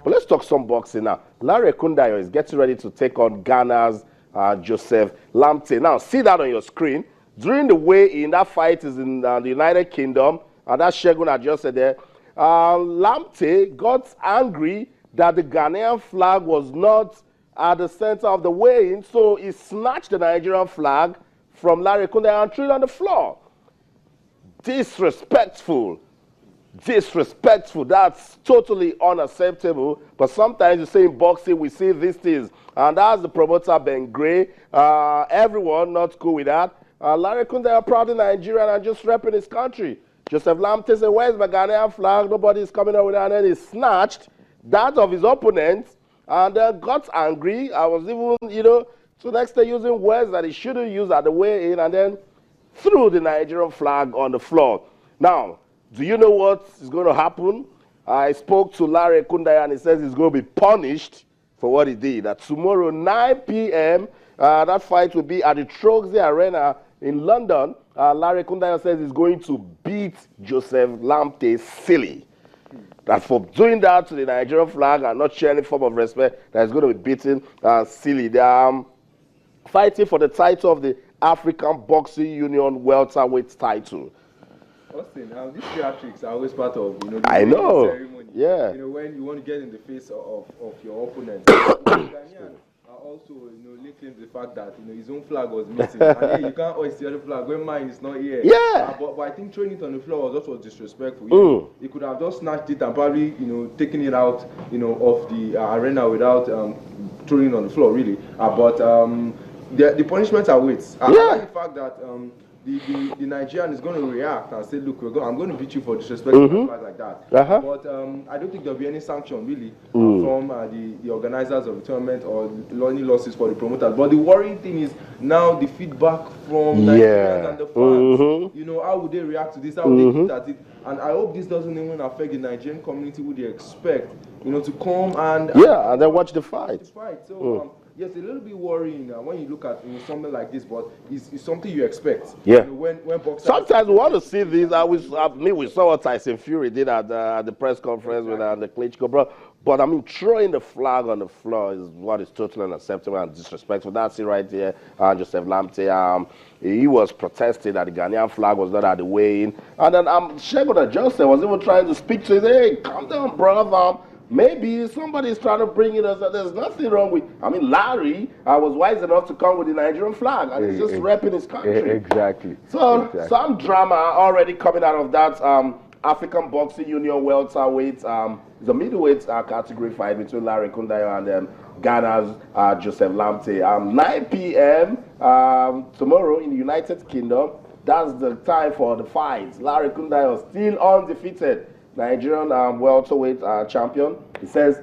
But let's talk some boxing now. Larry Kundayo is getting ready to take on Ghana's Joseph Lamptey. Now, see that on your screen. During the weigh-in, that fight is in the United Kingdom, and that Shegun I just said there. Lamptey got angry that the Ghanaian flag was not at the center of the weigh-in, so he snatched the Nigerian flag from Larry Kundayo and threw it on the floor. Disrespectful. Disrespectful. That's totally unacceptable. But sometimes you say in boxing, we see these things. And that's the promoter, Ben Gray. Everyone not cool with that. Larry Kundayo, proud Nigerian and just repping his country. Joseph Lamptey said, where's my Ghanaian flag? Nobody's coming out with that. And then he snatched that of his opponent and got angry. I was even, so next day using words that he shouldn't use at the weigh-in and then threw the Nigerian flag on the floor. Now, do you know what is going to happen? I spoke to Larry Kundayo and he says he's going to be punished for what he did. That tomorrow, 9 p.m., that fight will be at the Troxy Arena in London. Larry Kundayo says he's going to beat Joseph Lamptey silly. That for doing that to the Nigerian flag and not showing any form of respect, that he's going to be beaten silly. They are fighting for the title of the African Boxing Union welterweight title. Austin, these theatrics are always part of the ceremony. Yeah. When you want to get in the face of your opponent. Ghanaian are also linking the fact that his own flag was missing. And you can't hoist the other flag when mine is not here. Yeah. But I think throwing it on the floor was also disrespectful. He could have just snatched it and probably taken it out of the arena without throwing it on the floor really. But the punishment awaits. I like the fact that the Nigerian is going to react and say, look, I'm going to beat you for disrespecting like that. But I don't think there'll be any sanction really from the organizers of the tournament or any losses for the promoters. But the worrying thing is now the feedback from Nigerians and the fans. How would they react to this? How would they look at it? And I hope this doesn't even affect the Nigerian community who they expect, to come and then watch the fight. So yes, a little bit worrying when you look at something like this, but it's something you expect. Yeah. When boxers sometimes we want to see this. We saw what Tyson Fury did at the press conference with the Klitschko, bro. But I mean, throwing the flag on the floor is what is totally unacceptable and disrespectful. That's it right there. Joseph Lamptey, he was protesting that the Ghanaian flag was not at the weigh-in, and then Shegun Joseph was even trying to speak to him. Hey, calm down, brother. Maybe somebody's trying to bring it us. There's nothing wrong with. I mean, Larry was wise enough to come with the Nigerian flag, and he's just repping his country. Exactly. So some drama already coming out of that African Boxing Union welterweight, the middleweight category fight between Larry Kundayo and Ghana's Joseph Lamptey. 9 p.m. Tomorrow in the United Kingdom. That's the time for the fight. Larry Kundayo still undefeated. Nigerian welterweight champion. He says,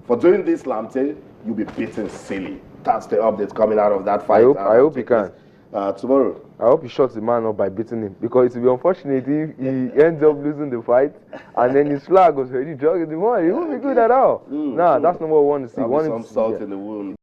for doing this, Lamptey, you'll be beaten silly. That's the update coming out of that fight. I hope he can. Tomorrow. I hope he shuts the man up by beating him, because it will be unfortunate if he ends up losing the fight and then his flag was already jogging the morning. It won't be good at all. That's not what we want to see. Some salt in the wound.